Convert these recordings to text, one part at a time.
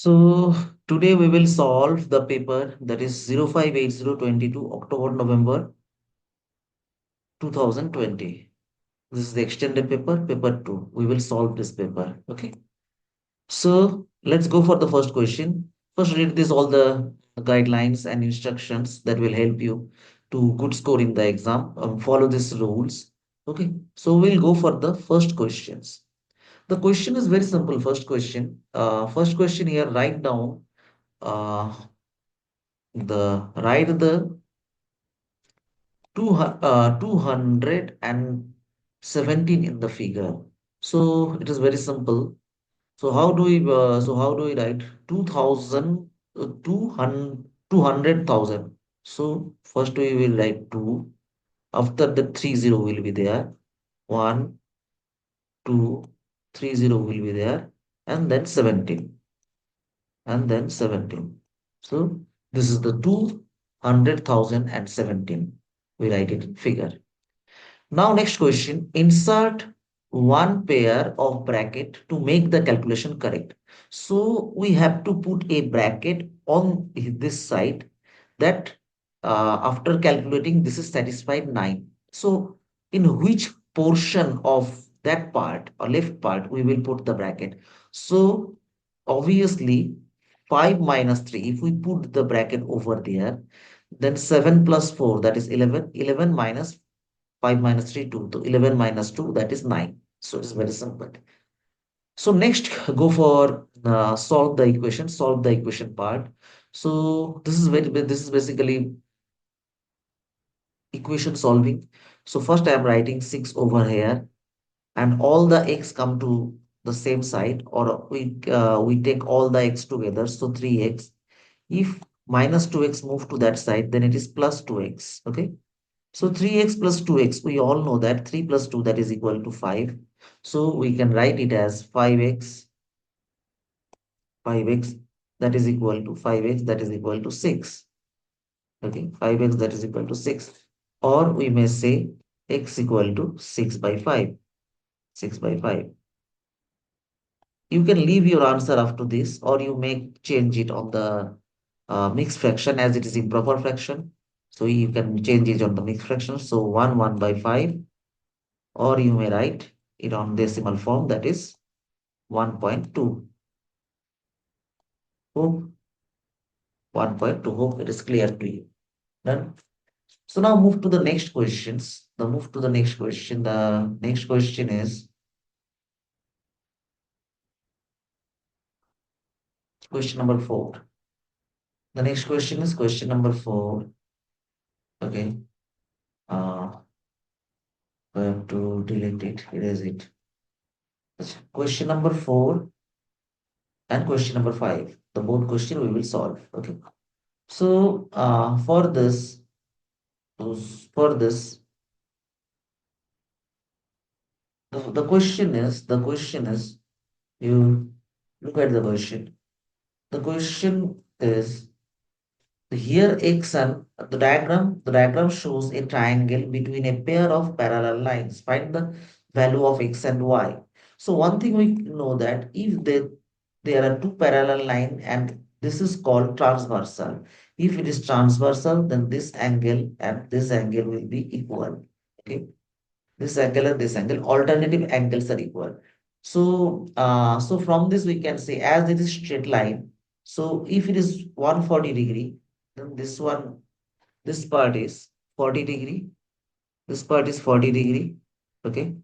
So today we will solve the paper that is 058022 October November 2020. This is the extended paper, paper 2. We will solve this paper. Okay. So let's go for the first question. First read this all the guidelines and instructions that will help you to good score in the exam. Follow these rules. Okay. So we'll go for the first questions. The question is very simple. First question here, write down uh, write the 217 in the figure. So it is very simple. So how do we write 2000 200,000? So first we will write 2. After the 30 will be there. 1, 2, 30 will be there. And then 17. And then 17. So this is the 200,017. We write it in figure. Now next question, insert one pair of bracket to make the calculation correct. So we have to put a bracket on this side that after calculating this is satisfied 9. So in which portion of that part or left part we will put the bracket. So obviously 5 minus 3, if we put the bracket over there, then 7 plus 4, that is 11. 11 minus 5 minus 3, 2. So 11 minus 2, that is 9. So it's very simple. So next, go for solve the equation part. So this is basically equation solving. So first I am writing 6 over here, and all the x come to the same side, or we take all the x together. So 3x. If minus 2x move to that side, then it is plus 2x. Okay. So 3x plus 2x, we all know that 3 plus 2 that is equal to 5. So we can write it as 5x that is equal to 5x that is equal to 6. Okay, 5x that is equal to 6. Or we may say x equal to 6 by 5. 6 by 5. You can leave your answer after this, or you may change it on the mixed fraction as it is improper fraction. So you can change it on the mixed fraction. So 1 by 5. Or you may write it on decimal form, that is 1.2. Hope 1.2. Hope it is clear to you. Done. So now move to the next questions. The move to the next question. The next question is question number 4. The next question is question number 4. Okay. I have to delete it. Erase it. Question number 4 and question number 5. The both question we will solve. Okay. So for this the question is you look at the question. The question is here x and the diagram shows a triangle between a pair of parallel lines. Find the value of x and y. So one thing we know that if there are two parallel line and this is called transversal. If it is transversal, then this angle and this angle will be equal. Okay. This angle and this angle, alternative angles are equal. So from this we can say as it is straight line. So if it is 140 degree, then this part is 40 degree. This part is 40 degree. Okay.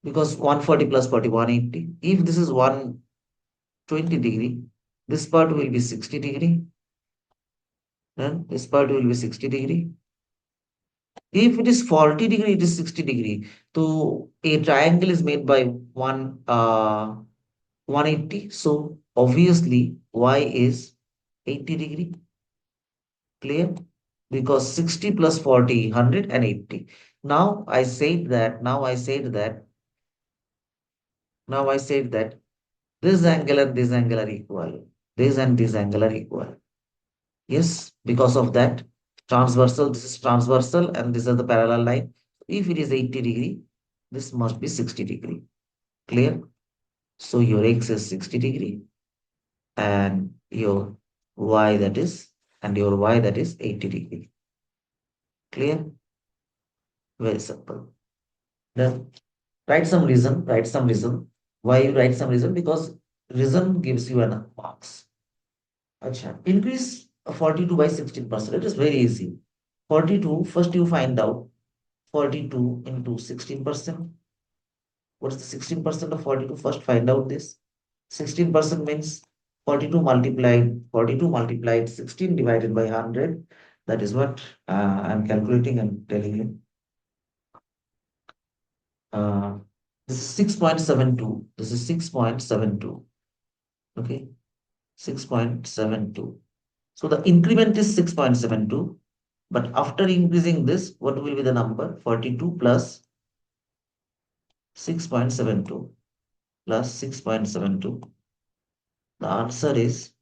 Because 140 plus 40, 180. If this is 120 degree, this part will be 60 degree. Then this part will be 60 degree. If it is 40 degree, it is 60 degree. So a triangle is made by 180. So obviously y is 80 degree. Clear? Because 60 plus 40, 180. Now I said that this angle and this angle are equal. This and this angle are equal. Yes, because of that transversal, this is transversal and this is the parallel line. If it is 80 degree, this must be 60 degree. Clear? So your x is 60 degree and your y that is and your y that is 80 degree. Clear? Very simple. Then write some reason. Why you write some reason? Because reason gives you an marks. Acha. Increase 42 by 16%. It is very easy. 42, first you find out 42 into 16%. What is the 16% of 42? First find out this. 16% means 42 multiplied 16 divided by 100. That is what I'm calculating and telling you. Uh, this is 6.72. This is 6.72. Okay, 6.72. So the increment is 6.72. But after increasing this, what will be the number? 42 plus 6.72 plus 6.72. The answer is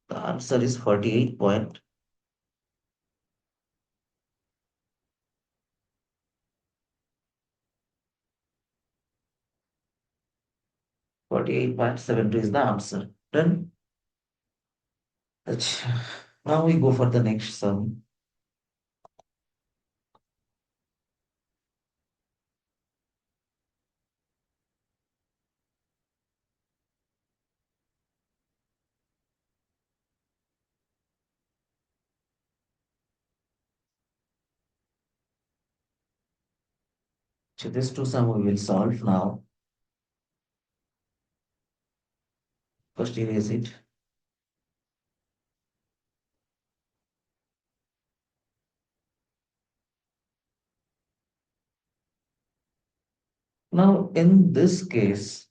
the answer is 48.72 is the answer. Done. Achha. Now we go for the next sum. So this two sum we will solve now. First erase it. Now in this case,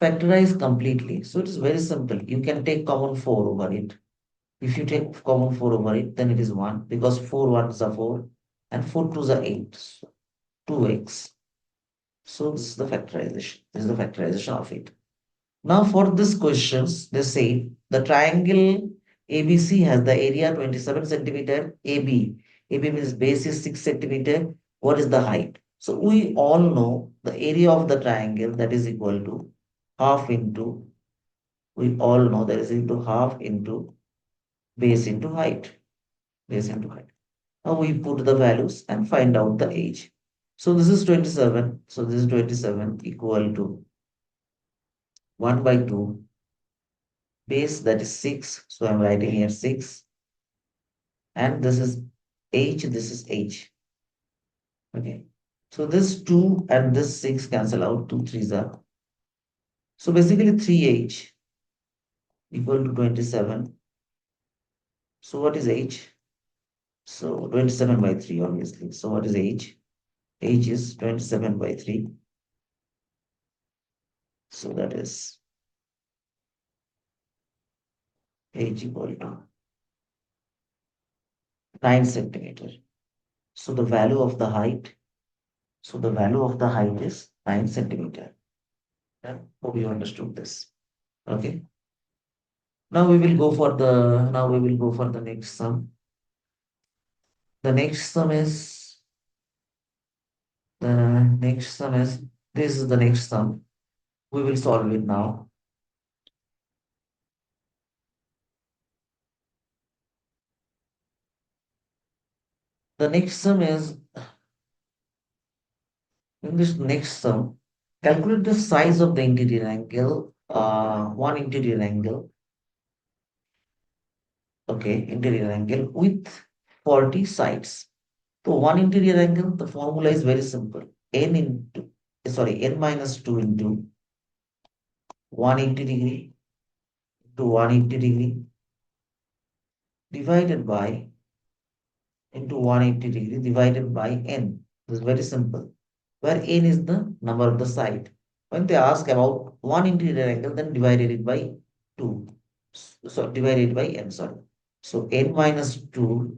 factorize completely. So it is very simple. You can take common 4 over it. If you take common 4 over it, then it is 1 because 4 ones are 4 and 4 twos are 8. So 2x. So this is the factorization. This is the factorization of it. Now for this questions, they say the triangle ABC has the area 27 centimeter. AB means base is 6 centimeter. What is the height? So we all know the area of the triangle that is equal to half into, we all know that is into half into base into height. Base into height. Now we put the values and find out the age. So this is 27. So this is 27 equal to 1 by 2 base that is 6. So I'm writing here 6 and this is this is h. Okay. So this 2 and this 6 cancel out. 2 threes are. So basically 3h equal to 27. So what is h? So 27 by 3 obviously. So what is h? H is 27 by 3. So that is h equal to 9 centimeter. So the value of the height, so the value of the height is 9 centimeter. Yeah, hope you understood this. Okay. Now we will go for the next sum. The next sum is the next sum is this is the next sum. We will solve it now. The next sum is in this next sum, calculate the size of the interior angle, one interior angle, okay, interior angle with 40 sides. So one interior angle, the formula is very simple. N minus 2 into 180 degree to 180 degree divided by into 180 degree divided by n. This is very simple. Where n is the number of the side. When they ask about one interior angle, then divided it by 2. So divided by n, sorry. So n minus 2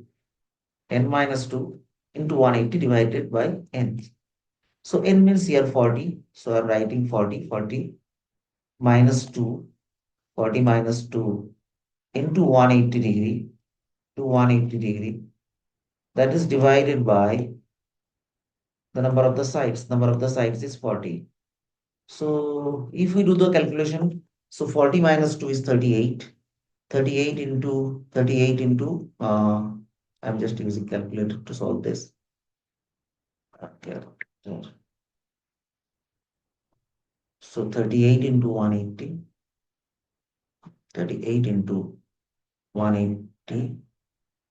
into 180 divided by n. So n means here 40. So I'm writing 40 minus 2, 40 minus 2 into 180 degree to 180 degree. That is divided by the number of the sides. Number of the sides is 40. So if we do the calculation, So 40 minus 2 is 38. 38 into, I'm just using calculator to solve this. Okay. So 38 into 180. 38 into 180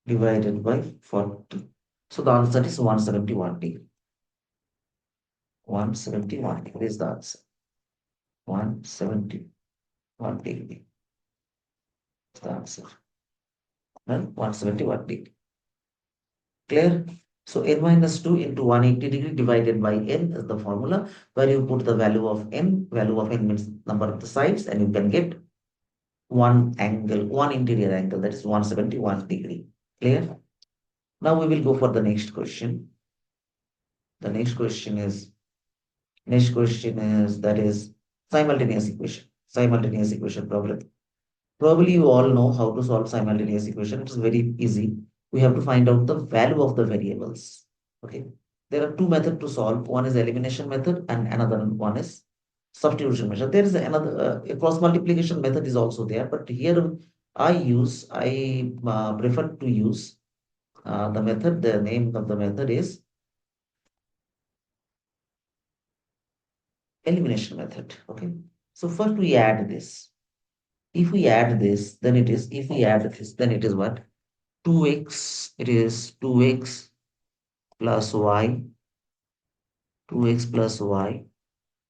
divided by 40. So the answer is 171 degree. 171 degree is the answer. 171 degree is the answer. And 171 degree. Clear? So n minus 2 into 180 degree divided by n is the formula where you put the value of n. Value of n means number of the sides, and you can get one angle, one interior angle, that is 171 degree. Clear? Now we will go for the next question. The next question is that is simultaneous equation. Simultaneous equation problem. Probably you all know how to solve simultaneous equation. It's very easy. We have to find out the value of the variables. Okay. There are two methods to solve. One is elimination method and another one is substitution method. There is another cross multiplication method is also there, but here I prefer to use the method. The name of the method is elimination method. Okay. So first we add this. If we add this, then it is, if we add this, then it is what? 2x, it is 2x plus y, 2x plus y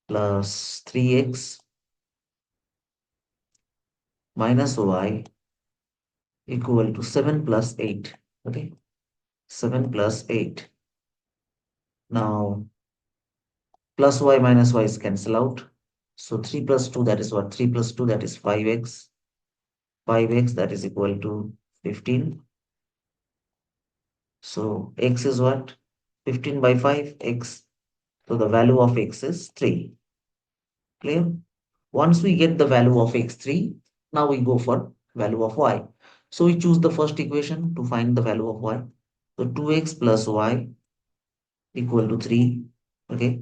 plus 3x minus y equal to 7 plus 8. Okay, 7 plus 8. Now, plus y minus y is cancel out. So 3 plus 2, that is what? 3 plus 2, that is 5x. 5x, that is equal to 15. So x is what? 15 by 5, x. So the value of x is 3. Clear? Once we get the value of x3, now we go for value of y. So we choose the first equation to find the value of y. So 2x plus y equal to 3. Okay.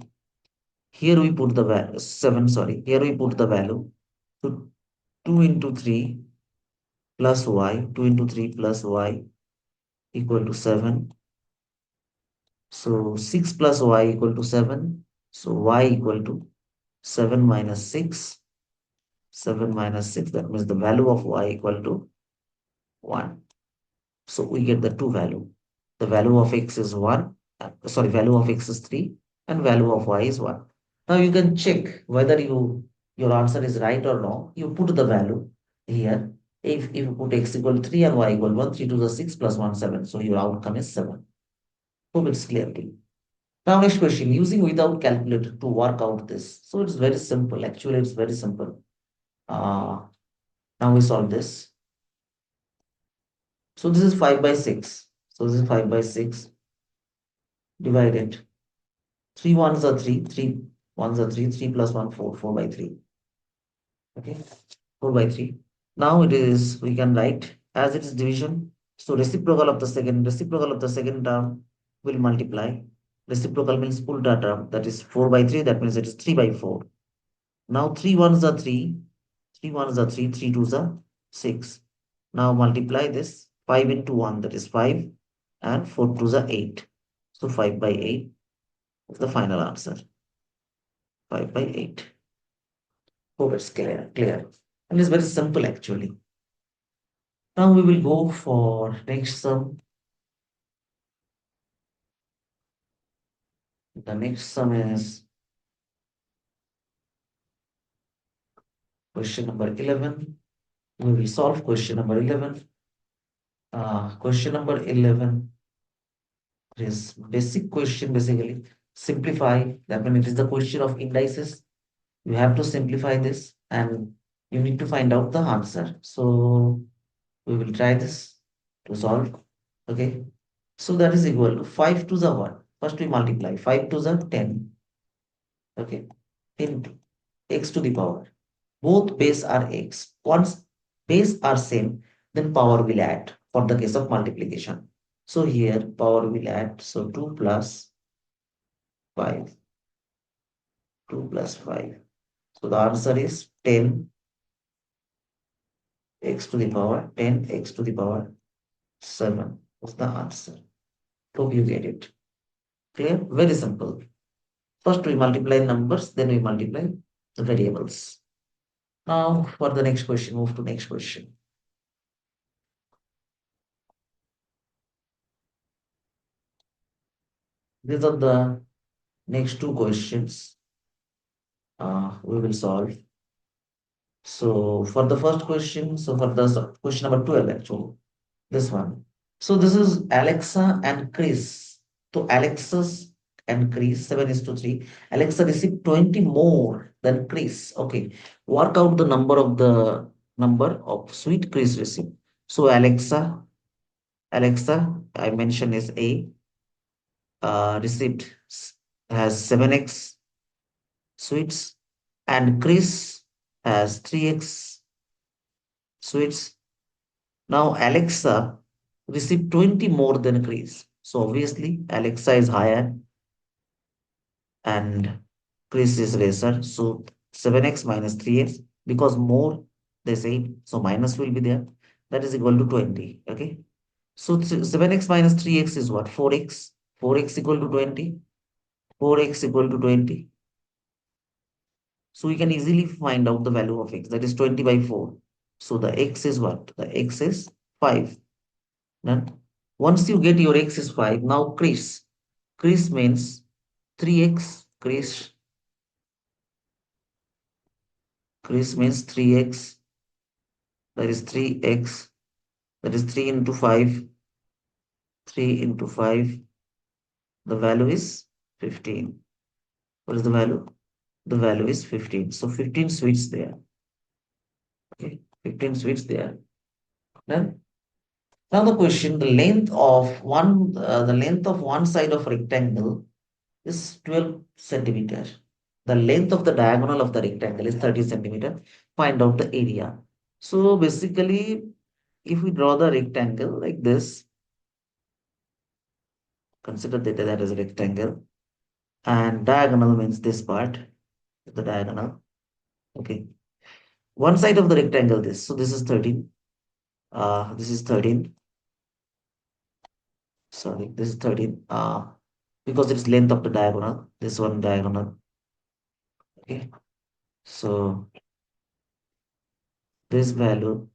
Here we put the value 7, sorry. Here we put the value. So 2 into 3 plus y, 2 into 3 plus y equal to 7. So 6 plus y equal to 7. So y equal to 7 minus 6. 7 minus 6, that means the value of y equal to 1. So we get the two value. The value of x is 1, value of x is 3 and value of y is 1. Now you can check whether your answer is right or no. You put the value here. If you put x equal to 3 and y equal to 1, 3 to the 6 plus 1, 7. So your outcome is 7. Hope it's clear to you. Now next question, using without calculator to work out this. So it's very simple. Actually, it's very simple. Now we solve this. So this is 5 by 6. So this is 5 by 6 divided. 3 ones are 3, 3 ones are 3, 3 plus 1, 4, 4 by 3. Okay, 4 by 3. Now it is, we can write as it is division. So reciprocal of the second term will multiply. Reciprocal means ulta term, that is 4 by 3, that means it is 3 by 4. Now 3 ones are 3, 3 ones are 3, 3 twos are 6. Now multiply this 5 into 1, that is 5, and 4 twos are 8. So 5 by 8 is the final answer. 5 by 8. Hope it's clear. And it's very simple actually. Now we will go for next sum. The next sum is question number 11. We will solve question number 11. Question number 11 is basic question basically. Simplify, that means it is the question of indices. You have to simplify this and you need to find out the answer. So we will try this to solve. Okay. So that is equal to 5 to the 1. First we multiply 5 to the 10. Okay. Into x to the power. Both base are x. Once base are same, then power will add for the case of multiplication. So here power will add. So 2 plus 5. 2 plus 5. So the answer is 10 x to the power 10, x to the power 7 was the answer. Hope you get it. Clear? Very simple. First we multiply numbers, then we multiply the variables. Now for the next question, move to next question. These are the next two questions we will solve. So for the first question, so for the question number 12 actually, this one. So this is Alexa and Chris. So Alexa's and Chris, 7 is to 3. Alexa received 20 more than Chris. Okay. Work out the number of sweet Chris received. So Alexa, I mentioned is A, received has 7x sweets, and Chris has 3x sweets. Now Alexa received 20 more than Chris. So obviously Alexa is higher and Chris is lesser. So 7x minus 3x, because more they say, so minus will be there. That is equal to 20. Okay. So 7x minus 3x is what? 4x. 4x equal to 20. 4x equal to 20. So we can easily find out the value of x. That is 20 by 4. So the x is what? The x is 5. Done. Once you get your x is 5, now Chris. Chris means 3x. Chris means 3x. That is 3x. That is 3 into 5. 3 into 5. The value is 15. What is the value? The value is 15. So 15 sweets there. Okay. 15 sweets there. Done. Now the question, the length of one side of rectangle is 12 centimeter. The length of the diagonal of the rectangle is 30 centimeter. Find out the area. So basically, if we draw the rectangle like this, consider that as a rectangle, and diagonal means this part, the diagonal. Okay. One side of the rectangle, this. So this is 13. This is 13. Sorry, this is 13. Because it's length of the diagonal. This one diagonal. Okay. So this value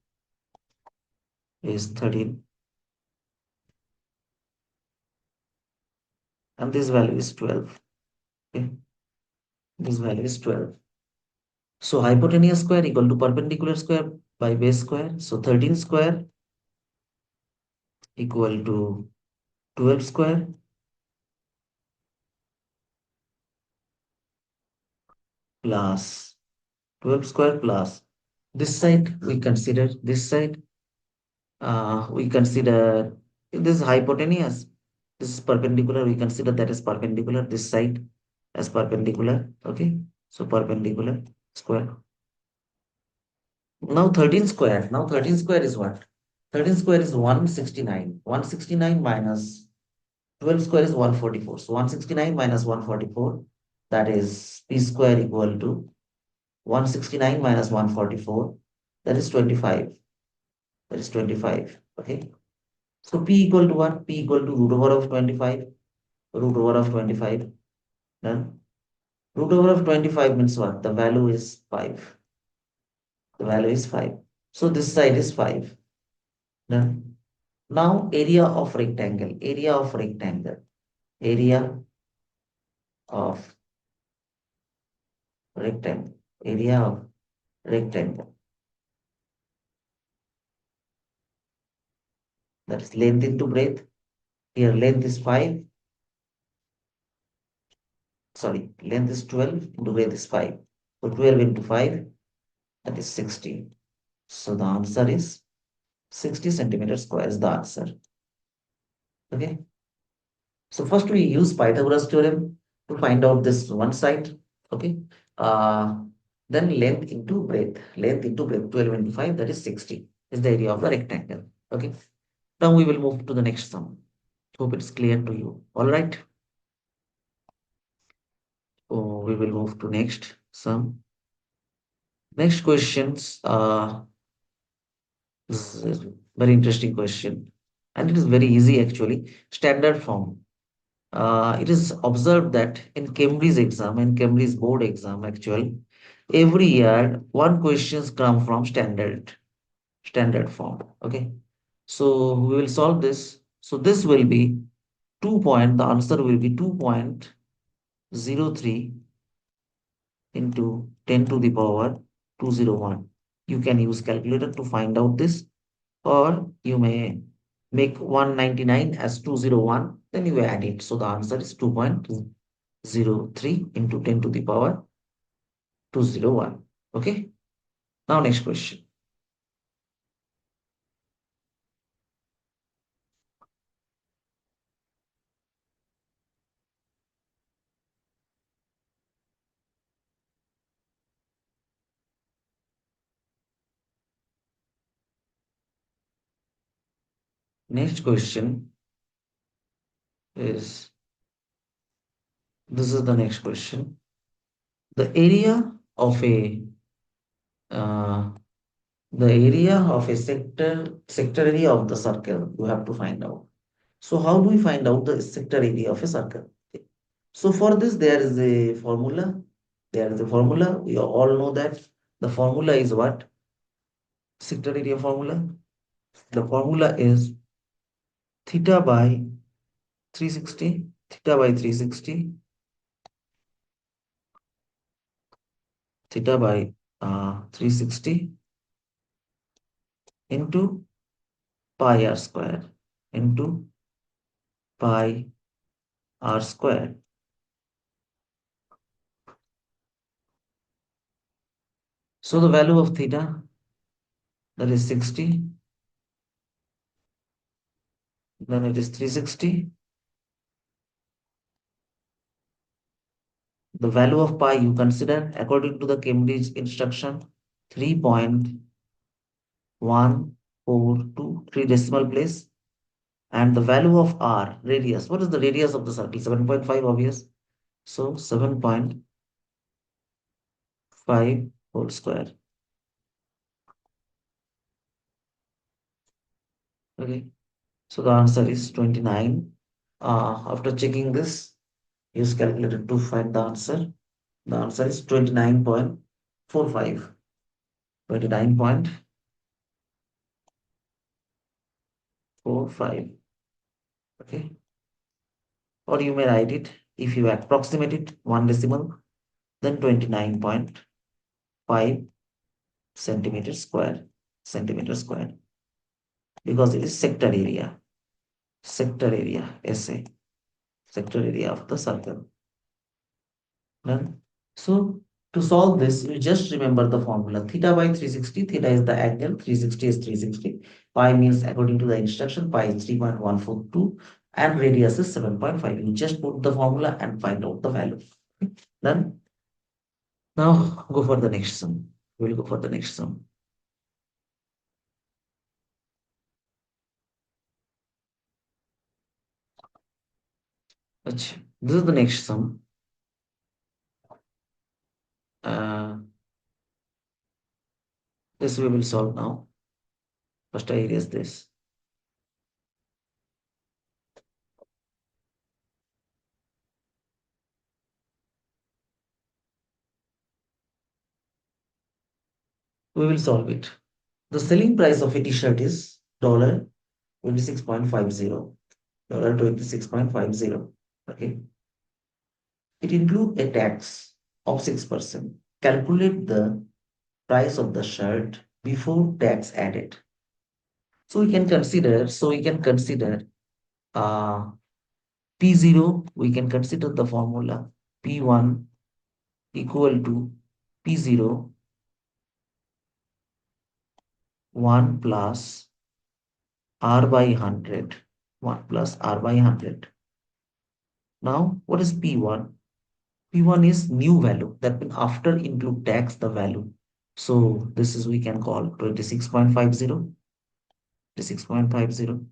is 13 and this value is 12. Okay. This value is 12. So hypotenuse square equal to perpendicular square by base square. So 13 square equal to 12 square plus 12 square plus this side we consider this side. We consider this is hypotenuse. This is perpendicular. We consider that as perpendicular. This side as perpendicular. Okay. So perpendicular square. Now 13 square. Now 13 square is what? 13 square is 169. 169 minus 12 square is 144. So 169 minus 144, that is p square equal to 169 minus 144, that is 25. That is 25. Okay. So p equal to what? P equal to root over of 25. Root over of 25. Done. Root over of 25 means what? The value is 5. The value is 5. So this side is 5. Done. Now area of rectangle. Area of rectangle. Area of rectangle. Area of rectangle. That is length into breadth. Here length is 5. Sorry, length is 12 into breadth is 5. So 12 into 5, that is 60. So the answer is 60 centimeters square is the answer. Okay. So first we use Pythagoras theorem to find out this one side. Okay. Uh, then length into breadth. Length into breadth, 12 into 5, that is 60. Is the area of the rectangle. Okay. Now we will move to the next sum. Hope it's clear to you. All right. So we will move to next sum. Next questions. This is a very interesting question. And it is very easy actually. Standard form. It is observed that in Cambridge exam and Cambridge board exam actual, every year one questions come from standard form. Okay. So we will solve this. So this will be 2 point, the answer will be 2.03 into 10 to the power 201. You can use calculator to find out this, or you may make 199 as 201, then you add it. So the answer is 2.03 into 10 to the power 201. Okay. Now next question. Next question is, this is the next question. The area of a uh, the area of a sector area of the circle you have to find out. So how do we find out the sector area of a circle? So for this there is a formula. There is a formula. We all know that the formula is what? Sector area formula. The formula is theta by 360, theta by 360, theta by 360 into pi r square into pi r square. So the value of theta, that is 60, then it is 360. The value of pi you consider according to the Cambridge instruction 3.142, 3 decimal place. And the value of r, radius. What is the radius of the circle? 7.5, obvious. So 7.5 whole square. Okay. So the answer is 29. After checking this, use calculator to find the answer. The answer is 29.45. 29.45. Okay. Or you may write it, if you approximate it one decimal, then 29.5 centimeter square. Centimeter square. Because it is sector area. Sector area, SA. Sector area of the circle. Done. So to solve this, you just remember the formula. Theta by 360. Theta is the angle. 360 is 360. Pi means according to the instruction, pi is 3.142 and radius is 7.5. You just put the formula and find out the value. Done. Now go for the next sum. We'll go for the next sum. This is the next sum. Uh, this we will solve now. First I erase this. We will solve it. The selling price of a t-shirt is dollar 26.50. Dollar 26.50. Okay. It includes a tax of 6%. Calculate the price of the shirt before tax added. So we can consider uh, P0, we can consider the formula P1 equal to P0 1 plus R by 100. 1 plus R by 100. Now, what is P1? P1 is new value. That means after include tax the value. So this is we can call 26.50. 26.50.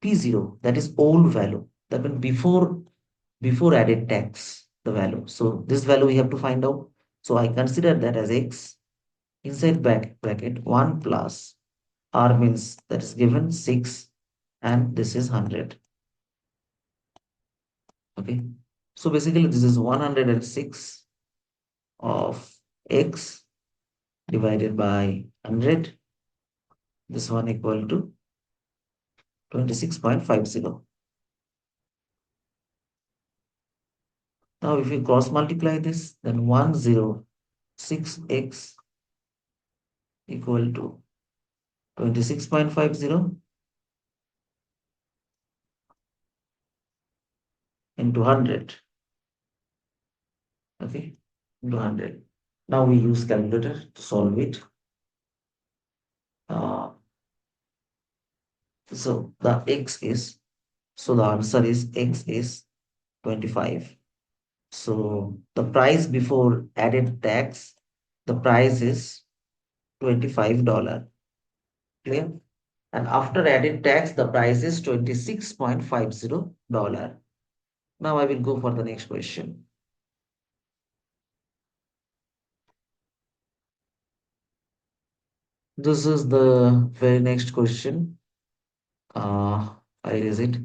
P0, that is old value. That means before added tax the value. So this value we have to find out. So I consider that as X inside bracket 1 plus R means that is given 6 and this is 100. Okay. So basically this is 106 of x divided by 100. This one equal to 26.50. Now if you cross multiply this, then 106x equal to 26.50 into 100. Okay, into 100. Now we use calculator to solve it. Uh, so the x is, so the answer is x is 25. So the price before added tax, the price is $25. Clear? And after added tax, the price is $26.50. Now I will go for the next question. This is the very next question. Where is it?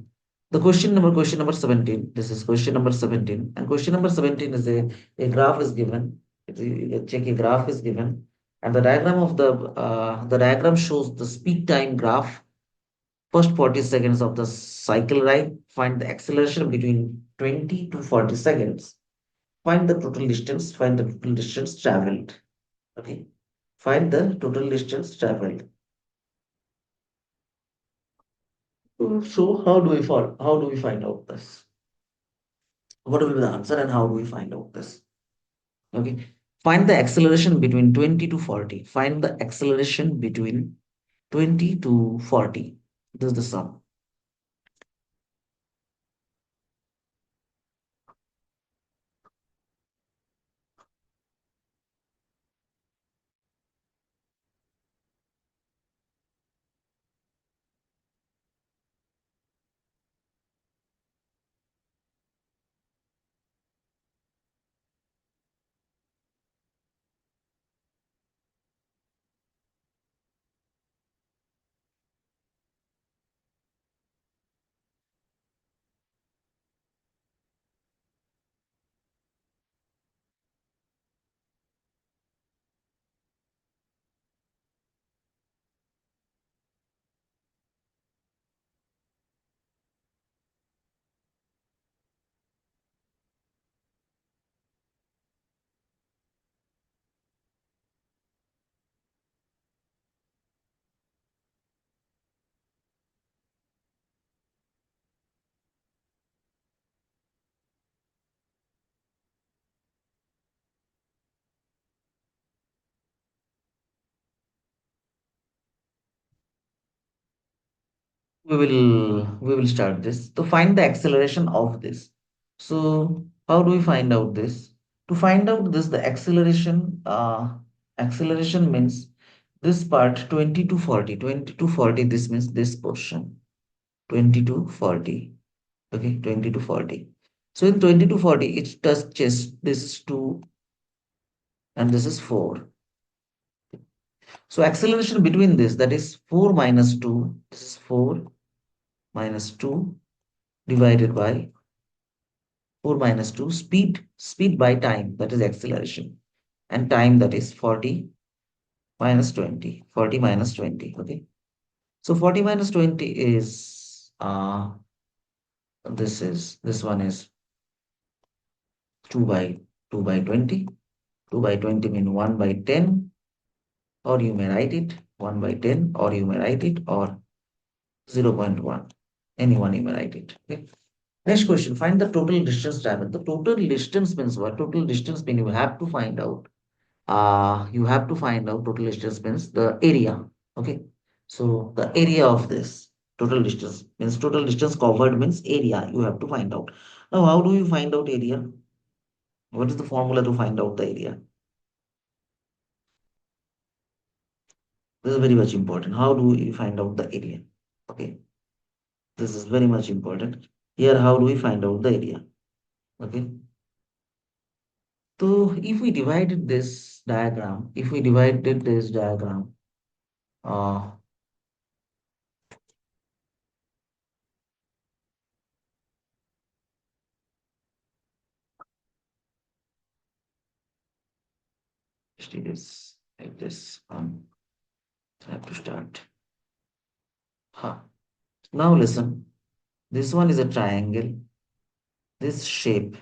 The question number 17. This is question number 17. And question number 17 is a graph is given. Check a graph is given. And the diagram of the diagram shows the speed time graph. First 40 seconds of the cycle ride. Find the acceleration between 20 to 40 seconds. Find the total distance. Find the total distance traveled. Okay. Find the total distance traveled. So how do we find out this? What will be the answer and how do we find out this? Okay. Find the acceleration between 20 to 40. Find the acceleration between 20 to 40. This is the sum. We will start this. To find the acceleration of this. So how do we find out this? To find out this, the acceleration means this part 20 to 40. 20 to 40, this means this portion. 20 to 40. Okay, 20 to 40. So in 20 to 40, it touches this is 2 and this is 4. So acceleration between this, that is 4 minus 2, this is 4 minus 2 divided by 4 minus 2, speed by time, that is acceleration, and time, that is 40 minus 20, 40 minus 20. Okay, so 40 minus 20 is this one is 2 by 2 by 20. 2 by 20 mean 1 by 10, or you may write it 1 by 10, or you may write it or 0.1. Anyone you may write it. Okay. Next question. Find the total distance traveled. The total distance means what? Total distance means you have to find out total distance means the area. Okay. So the area of this total distance means total distance covered means area. You have to find out. Now, how do you find out area? What is the formula to find out the area? This is very much important. How do we find out the area? Okay. This is very much important. Here, how do we find out the area? Okay. So if we divided this diagram, uh, is like this. I have to start. Huh. Now listen. This one is a triangle. This shape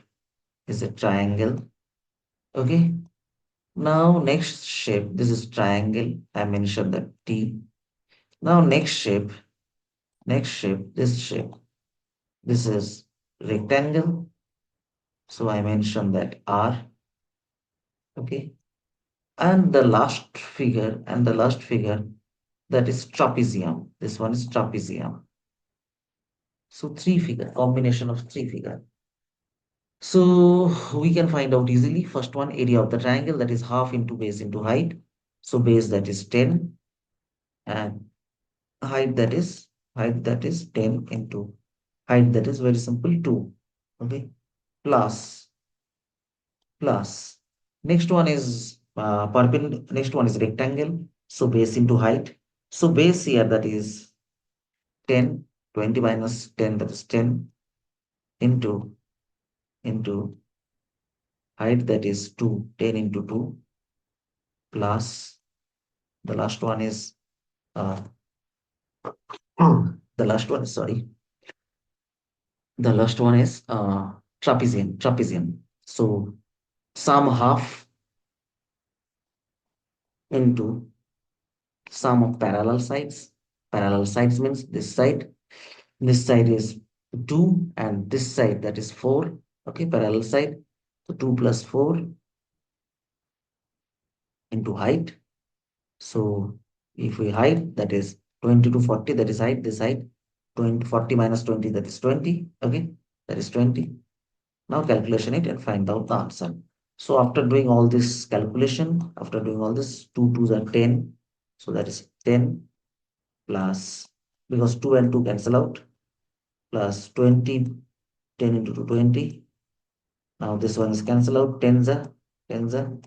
is a triangle. Okay. Now next shape. This is triangle. I mentioned that T. Now next shape. Next shape. This shape. This is rectangle. So I mentioned that R. Okay. And the last figure that is trapezium. This one is trapezium. So three figure, combination of three figure. So we can find out easily. First one, area of the triangle, that is half into base into height. So base, that is 10, and height, that is 10 into height, that is very simple, 2. Okay. Plus plus. Next one is perpendicular. Next one is rectangle. So base into height. So base here, that is 10, 20 minus 10, that is 10 into height, that is 2, 10 into 2, plus the last one is uh, the last one is sorry the last one is trapezium. So sum half into sum of parallel sides means this side is 2 and this side, that is 4. Okay, parallel side. So 2 plus 4 into height. So if we height, that is 20 to 40, that is height, this height. 20, 40 minus 20, that is 20. Okay, that is 20. Now calculation it and find out the answer. So after doing all this calculation, after doing all this, 2 2s are 10. So that is 10 plus, because 2 and 2 cancel out, plus 20, 10 into 2, 20. Now this one is cancel out, 10s are, 10s are.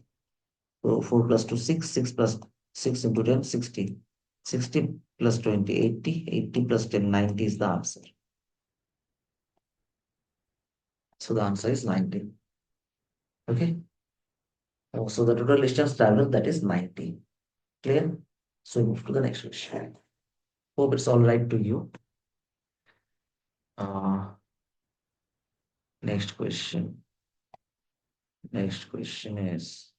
So 4 plus 2, 6, 6 plus 6 into 10, 60. 60 plus 20, 80. 80 plus 10, 90 is the answer. So the answer is 90. Okay. So the total distance traveled, that is 90. Clear? So we move to the next question. Hope it's all right to you. Uh, next question. Next question is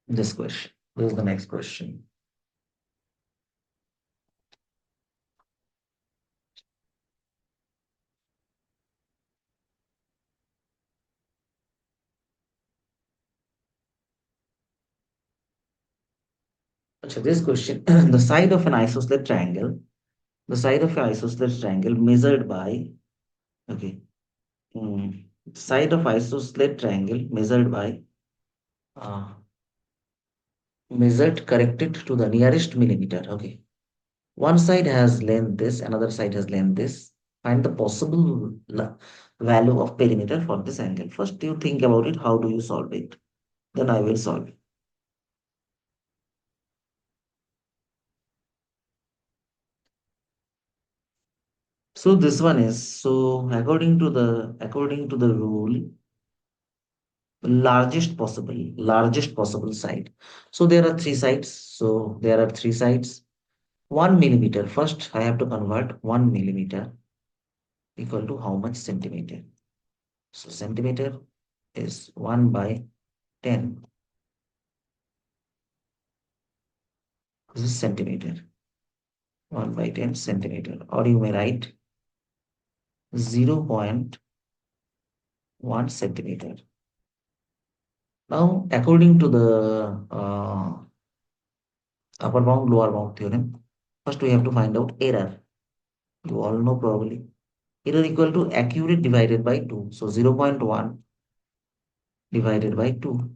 this question. This is the next question. So this question, the side of an isosceles triangle, the side of an isosceles triangle measured by, okay, side of isosceles triangle uh, measured corrected to the nearest millimeter. Okay. One side has length this, another side has length this. Find the possible value of perimeter for this angle. First, you think about it. How do you solve it? Then I will solve it. So this one is, so according to the rule, largest possible side. So there are three sides. So there are three sides. 1 millimeter. First, I have to convert 1 millimeter equal to how much centimeter? So centimeter is 1 by 10. This is centimeter. 1 by 10 centimeter. Or you may write 0.1 centimeter. Now, according to the upper bound, lower bound theorem, first we have to find out error. You all know probably. Error equal to accurate divided by 2. So 0.1 divided by 2.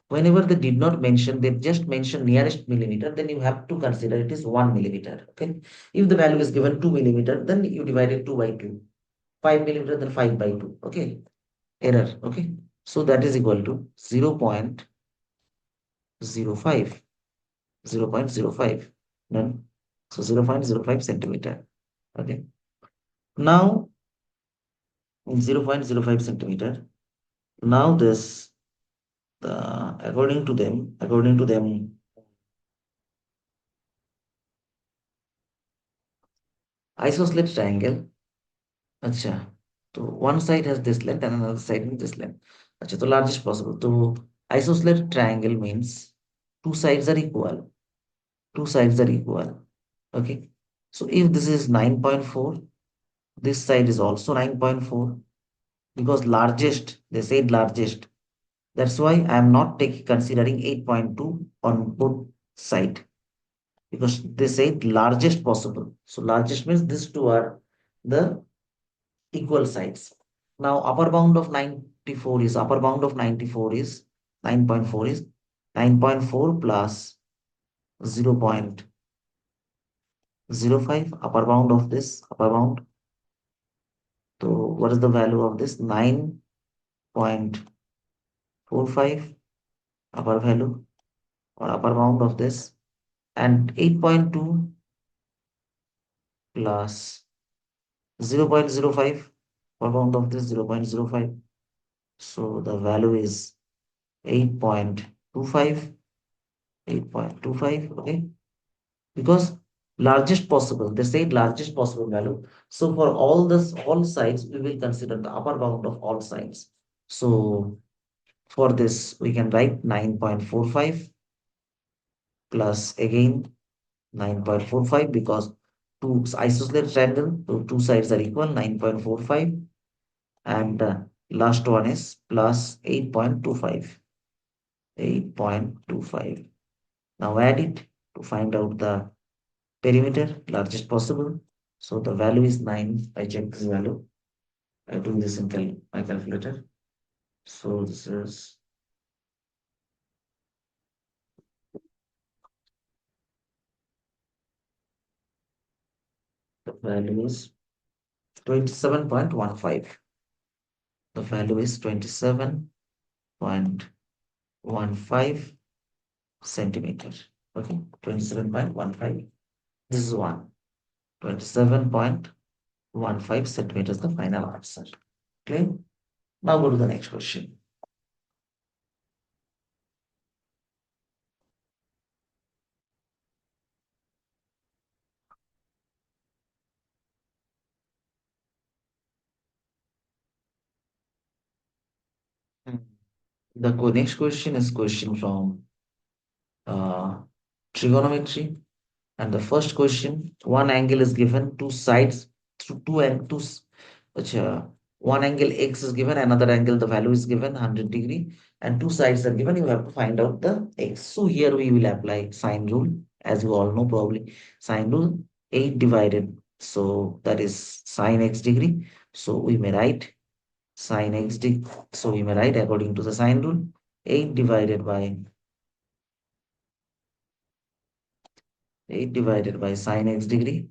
Whenever they did not mention, they just mention nearest millimeter, then you have to consider it is 1 millimeter. Okay. If the value is given 2 millimeter, then you divide it 2 by 2. 5 millimeter, then 5 by 2. Okay. Error. Okay. So that is equal to 0.05. 0.05. Then, so 0.05 centimeter. Okay. Now, 0.05 centimeter. Now this, according to them, isosceles triangle. Acha. So one side has this length and another side has this length. Acha, the largest possible. So isosceles triangle means two sides are equal. Two sides are equal. Okay. So if this is 9.4, this side is also 9.4, because largest, they said largest. That's why I am not taking considering 8.2 on both side, because they said largest possible. So largest means these two are the equal sides. Now upper bound of 94 is 9.4 is 9.4 plus 0.05, upper bound of this upper bound. So what is the value of this? 9.45 upper value or upper bound of this, and 8.2 plus 0.05 upper bound of this 0.05. So the value is 8.25, 8.25, okay? Because largest possible, they say largest possible value. So for all sides, we will consider the upper bound of all sides. So for this, we can write 9.45 plus again 9.45, because two isosceles triangle, so two sides are equal, 9.45, and last one is plus 8.25, 8.25. Now add it to find out the perimeter, largest possible. So the value is 9. I check this value. I do this in my calculator. So this is the value is 27.15. The value is 27.15 centimeter. Okay, 27.15. This is one. 27.15 centimeters, the final answer. Okay. Now go to the next question. Hmm. The next question is question from uh, trigonometry. And the first question, one angle is given, two sides, through two and two, one angle x is given, another angle, the value is given 100 degree, and two sides are given. You have to find out the x. So here we will apply sine rule, as you all know probably. Sine rule, 8 divided. So that is sine x degree. So we may write sine x degree. So we may write according to the sine rule, 8 divided by 8 divided by sine x degree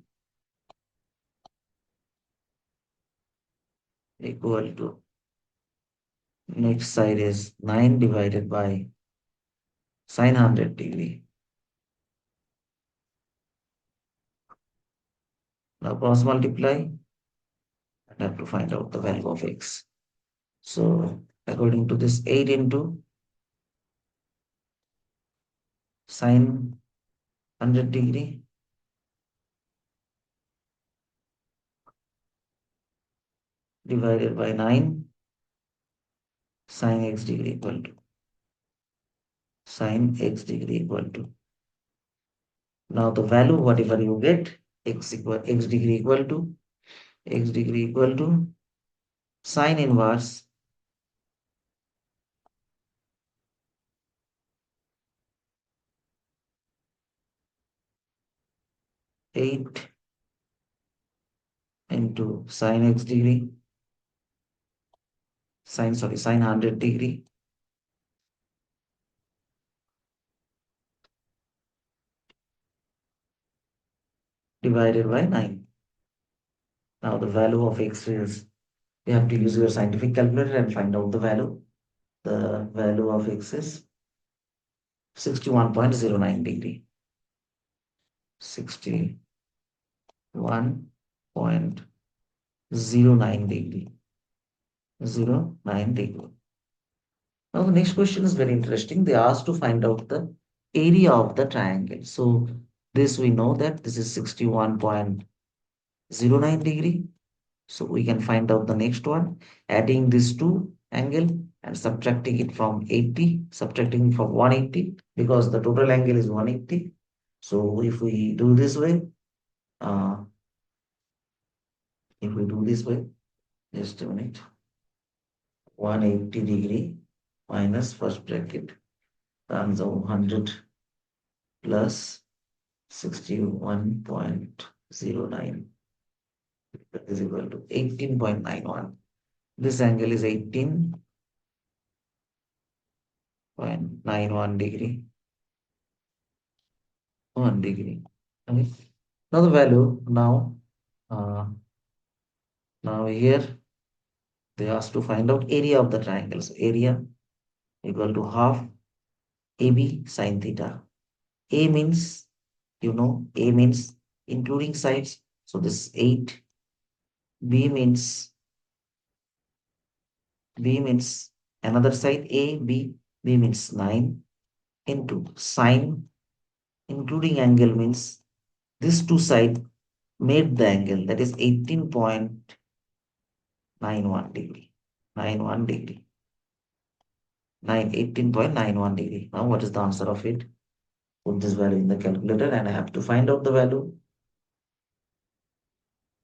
equal to, next side is 9 divided by sine 100 degree. Now cross multiply and have to find out the value of x. So according to this, 8 into sine 100 degree divided by 9 sine x degree equal to, sine x degree equal to. Now the value, whatever you get, x degree equal to, x degree equal to sine inverse 8 into sine x degree, sine 100 degree divided by 9. Now the value of x is, you have to use your scientific calculator and find out the value. The value of x is 61.09 degree. 61.09 degree. 0.09 degree. Now the next question is very interesting. They asked to find out the area of the triangle. So this we know that this is 61.09 degree. So we can find out the next one, adding this two angle and subtracting it from 80, subtracting from 180 because the total angle is 180. So uh, if we do this way, just a minute, 180 degree minus first bracket times 100 plus 61.09 is equal to 18.91. This angle is 18.91 degree, 1 degree. Okay. Now the value uh, now here they asked to find out area of the triangle. So area equal to half AB sine theta. A means A means including sides. So this 8. B means B means another side A B. B means 9 into sine including angle means this two side made the angle that is 18.91 degree. 91 degree. 18.91 degree. Now what is the answer of it? Put this value in the calculator and I have to find out the value.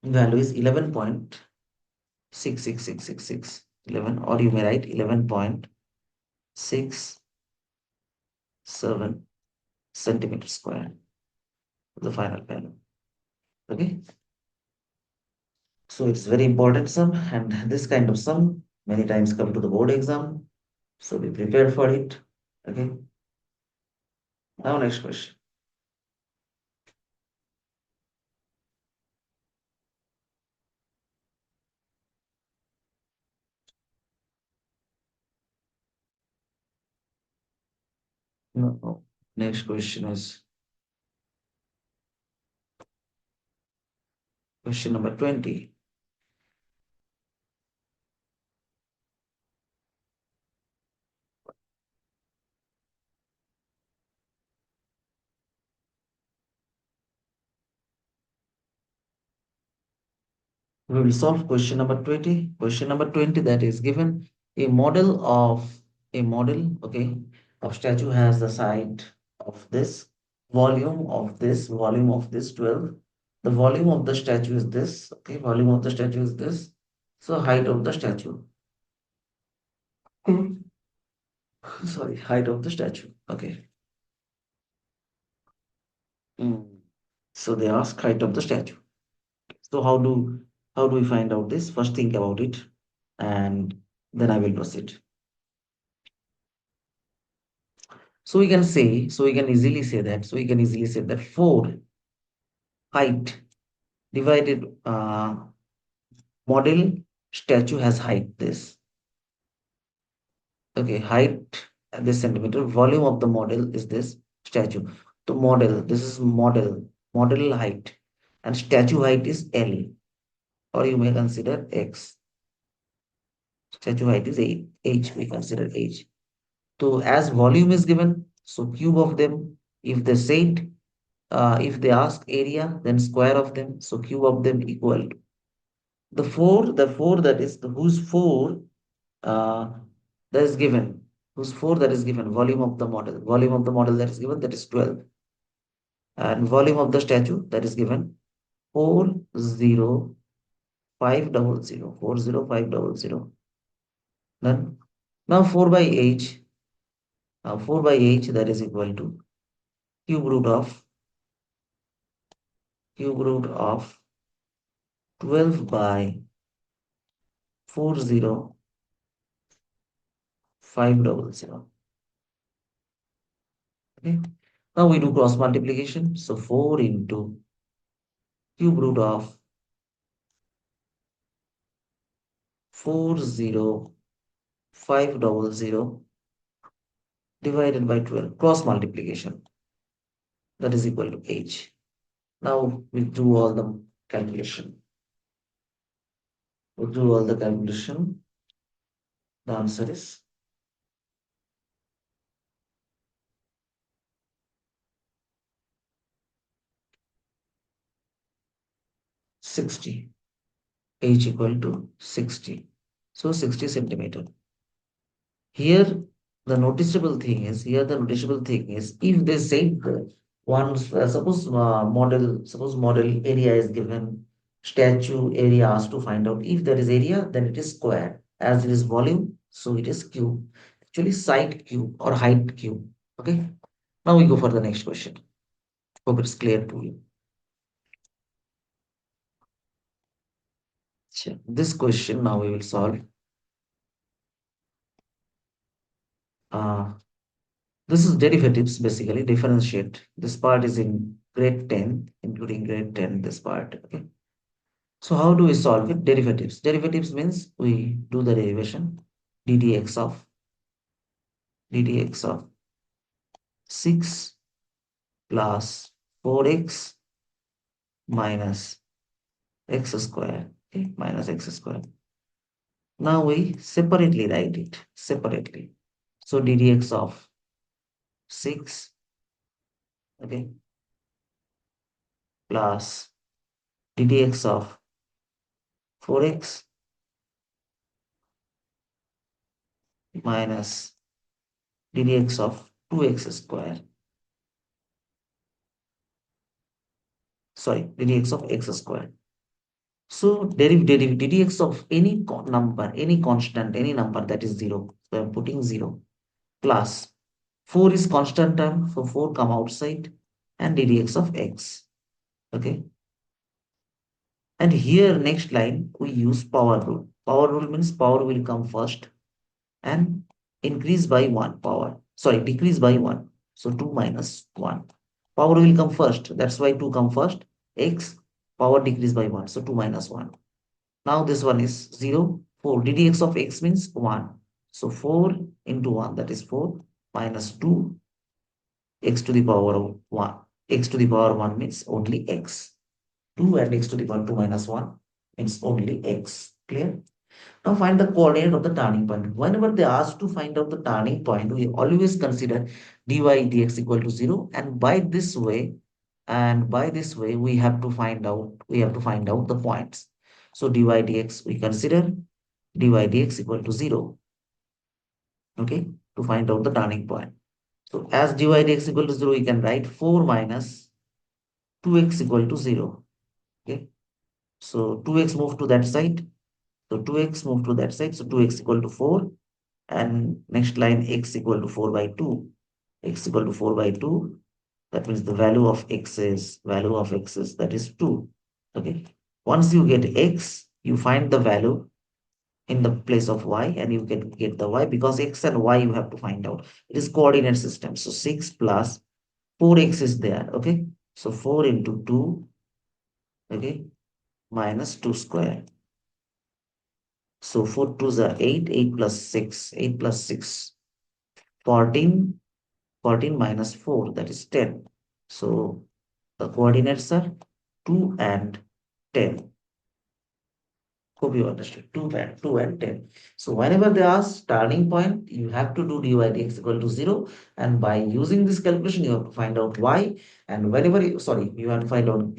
Value is 11.66666. 11 or you may write 11.67 centimeter square. The final value. Okay. So it's very important sum and this kind of sum many times come to the board exam. So be prepared for it. Okay. Now next question. No, no. Next question is question number 20. We will solve question number 20. Question number 20 that is given a model, okay, of statue has the side of this, volume of this 12. The volume of the statue is this, okay, volume of the statue is this. So height of the statue. Sorry, height of the statue. Okay. Mm. So they ask height of the statue. So how do we find out this? First think about it and then I will proceed. So we can easily say that 4 height divided model statue has height this. Okay, height this centimeter, volume of the model is this statue. So this is model height, and statue height is L, or you may consider X. Statue height is H, we consider H. So as volume is given, so cube of them. If they said, if they ask area, then square of them. So cube of them equal to the four that is whose four uh, that is given, whose four that is given, volume of the model that is given that is 12, and volume of the statue that is given 40500, 40500. Then now 4 by h that is equal to cube root of cube root of 12 by 40500. Okay. Now we do cross multiplication. So 4 into cube root of 40500 divided by 12. Cross multiplication. That is equal to h. Now we do all the calculation. We do all the calculation. The answer is 60. H equal to 60. So 60 centimeter. Here, the noticeable thing is if they say suppose model area is given, statue area asked to find out. If there is area, then it is square. As it is volume, so it is cube. Actually, side cube or height cube. Okay. Now we go for the next question. Hope it's clear to you. Sure. This question now we will solve. Uh, This is derivatives basically, differentiate. This part is in grade 10, including grade 10, this part. Okay. So how do we solve it? Derivatives. Derivatives means we do the derivation ddx of 6 plus 4x minus x square. Okay, minus x square. Now we separately write it separately. So ddx of 6, okay, plus ddx of 4x minus ddx of 2x square, sorry, ddx of x square. So derivative ddx of any number, any constant, any number that is 0. So I'm putting 0 plus 4 is constant term, so 4 come outside and ddx of x. Okay. And here next line we use power rule. Power rule means power will come first and increase by 1 power. Sorry, decrease by 1. So 2 minus 1. Power will come first. That's why 2 come first. X power decrease by 1. So 2 minus 1. Now this one is 0. 4. ddx of x means 1. So 4 into 1, that is 4 minus 2 x to the power of 1. X to the power 1 means only x. 2 and x to the power 2 minus 1 means only x. Clear? Now find the coordinate of the turning point. Whenever they ask to find out the turning point, we always consider dy dx equal to 0. And by this way, we have to find out the points. So dy dx, we consider dy dx equal to 0. Okay, to find out the turning point. So as dy dx equal to 0, we can write 4 minus 2x equal to 0. Okay, so 2x move to that side. So 2x move to that side. So 2x equal to 4. And next line x equal to 4 by 2. X equal to 4 by 2. That means the value of x is that is 2. Okay. Once you get x, you find the value in the place of y and you can get the y because x and y you have to find out. It is coordinate system. So 6 plus 4x is there. Okay. So 4 into 2, okay, minus 2 square. So 4 2s are 8, 8 plus 6, 8 plus 6, 14. 14 minus 4, that is 10. So the coordinates are 2 and 10. Hope you understood. 2 and 10. So whenever they ask turning point, you have to do dy dx equal to 0. And by using this calculation, you have to find out y. And you have to find out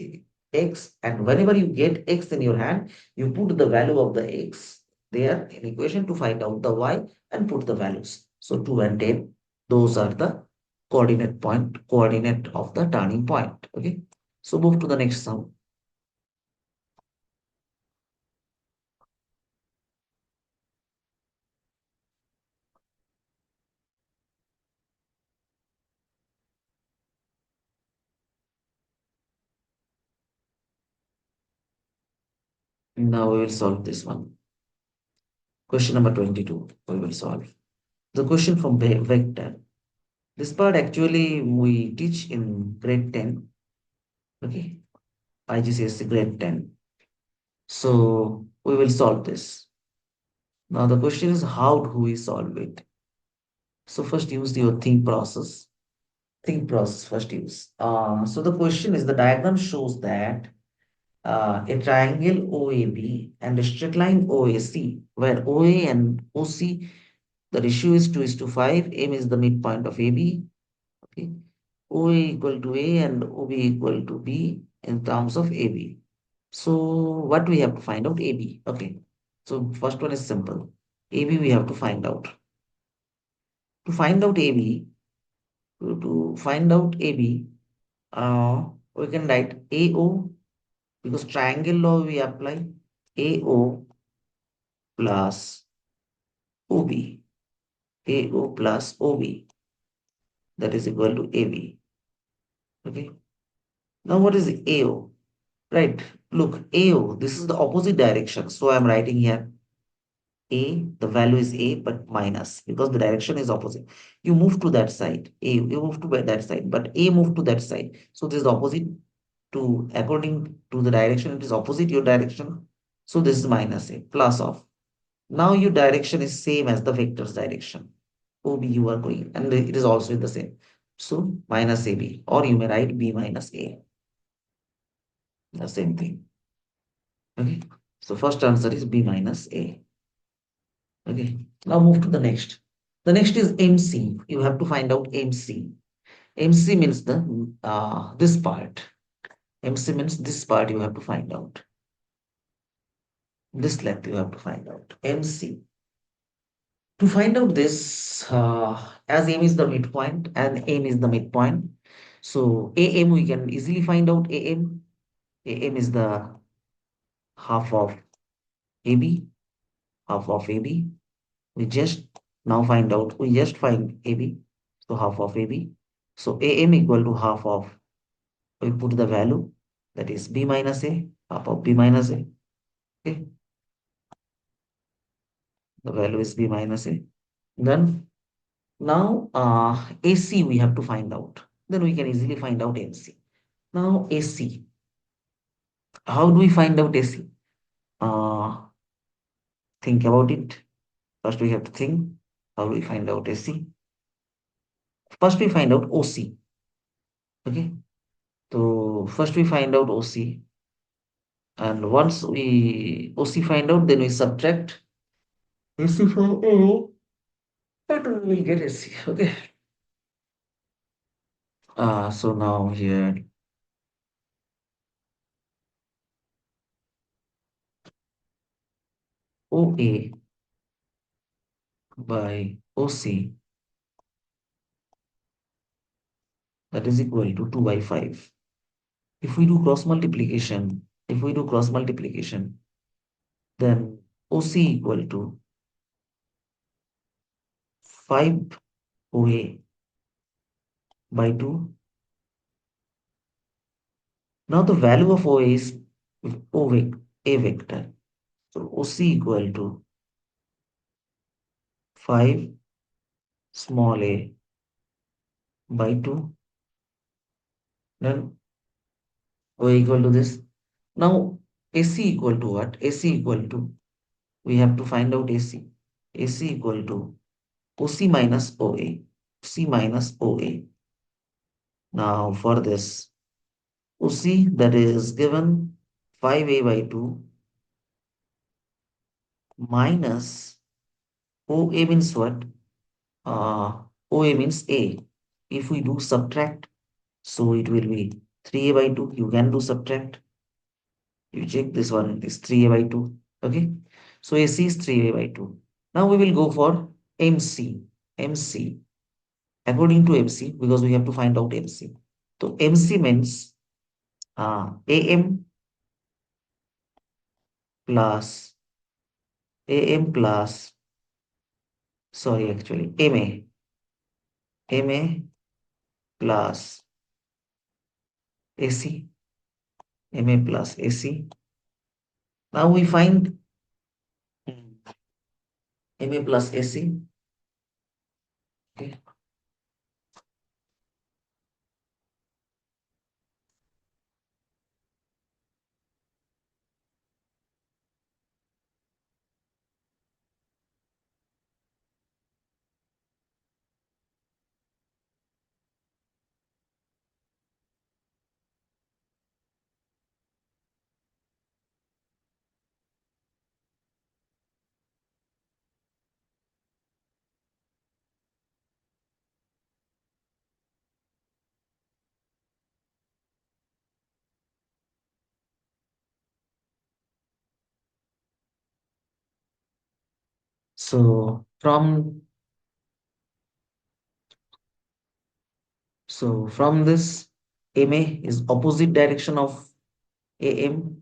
x. And whenever you get x in your hand, you put the value of the x there in equation to find out the y and put the values. So 2 and 10, those are the coordinate of the turning point. Okay. So move to the next sum. Now we will solve this one. Question number 22, we will solve. The question from vector. This part actually we teach in grade 10. Okay. IGCSE grade 10. So we will solve this. Now the question is how do we solve it? So first use your think process. Think process first use. So the question is the diagram shows that a triangle OAB and a straight line OAC, where OA and OC, the ratio is 2 is to 5. M is the midpoint of AB. Okay. OA equal to A and OB equal to B in terms of AB. So what we have to find out? AB. Okay. So first one is simple. AB we have to find out. To find out AB, to find out AB, we can write AO, because triangle law we apply. AO plus OB. AO plus OB, that is equal to AB. Okay. Now what is AO? Right. Look, AO, this is the opposite direction. So I'm writing here A, the value is A, but minus, because the direction is opposite. You move to that side. You move to that side, but A moved to that side. So this is opposite to, according to the direction, it is opposite your direction. So this is minus A, plus of. Now your direction is same as the vector's direction. OB you are going, and it is also the same. So minus AB, or you may write B minus A. The same thing. Okay. So first answer is B minus A. Okay. Now move to the next. The next is MC. You have to find out MC. MC means the this part. MC means this part you have to find out. This length you have to find out. MC. To find out this, as M is the midpoint and M is the midpoint. So AM we can easily find out AM. AM is the half of AB, half of AB. We just now find out, we just find AB, so half of AB. So AM equal to half of, we put the value, that is B minus A, half of B minus A. Okay, the value is B minus A. Then now AC we have to find out. Then we can easily find out MC. Now AC, how do we find out AC? Uh, think about it. First we have to think, how do we find out AC? First we find out OC. Okay, so first we find out OC, and once we OC find out, then we subtract AC from O, and we will get AC. Okay. So now here OA by OC, that is equal to 2 by 5. If we do cross multiplication, then OC equal to 5 OA by 2. Now the value of OA is A vector. So OC equal to 5 small a by 2. Then O equal to this. Now AC equal to what? AC equal to, we have to find out AC. AC equal to OC minus OA. C minus OA. Now for this, OC, that is given 5A by 2 minus OA means what? OA means A. If we do subtract, so it will be 3A by 2. You can do subtract. You check this one, is 3A by 2. Okay. So AC is 3A by 2. Now we will go for MC. MC. According to MC, because we have to find out MC. So MC means AM plus AM plus, sorry, actually MA plus AC, MA plus AC. Now we find MA plus AC. Okay. So from this, MA is opposite direction of AM.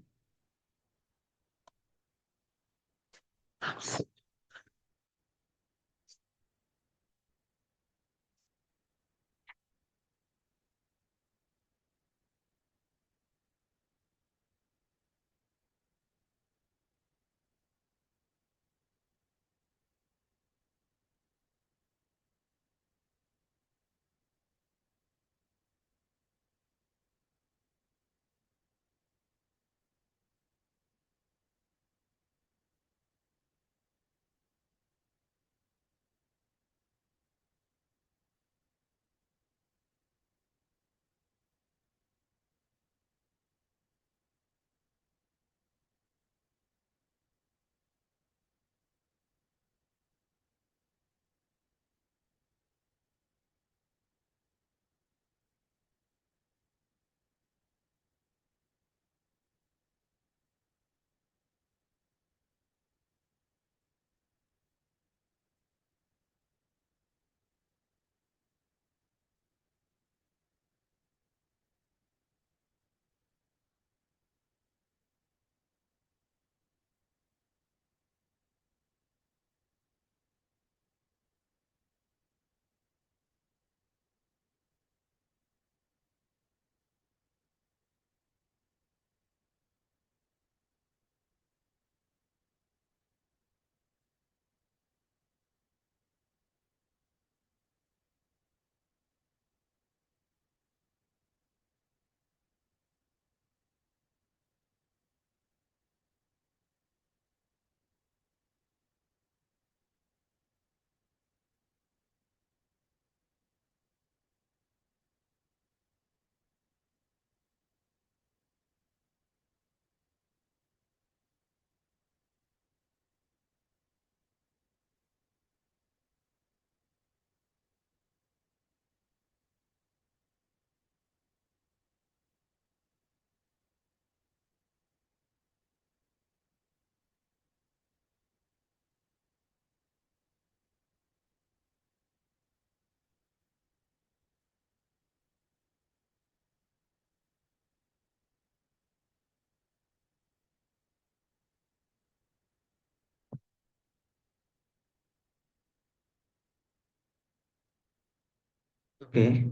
Okay.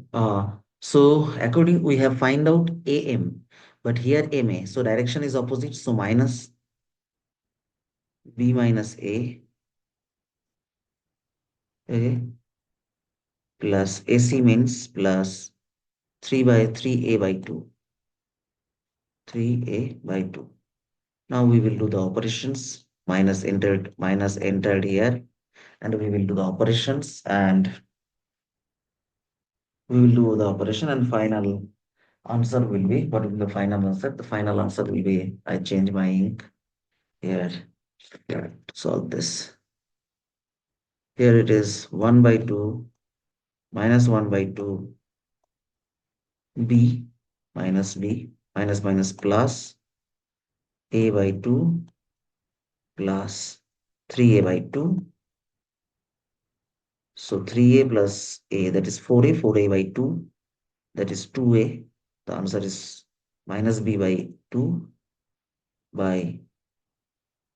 So according we have find out AM, but here MA. So direction is opposite. So minus B minus A plus AC means plus 3 by 3A by 2. 3A by 2. Now we will do the operations. Minus entered here, and we will do the operations, and we will do the operation, and final answer will be, what will be the final answer? The final answer will be, I change my ink here. Yeah, to solve this. Here it is 1 by 2 minus 1 by 2 b minus b minus minus plus a by 2 plus 3a by 2. So 3a plus a, that is 4a, 4a by 2, that is 2a. The answer is minus b by 2 by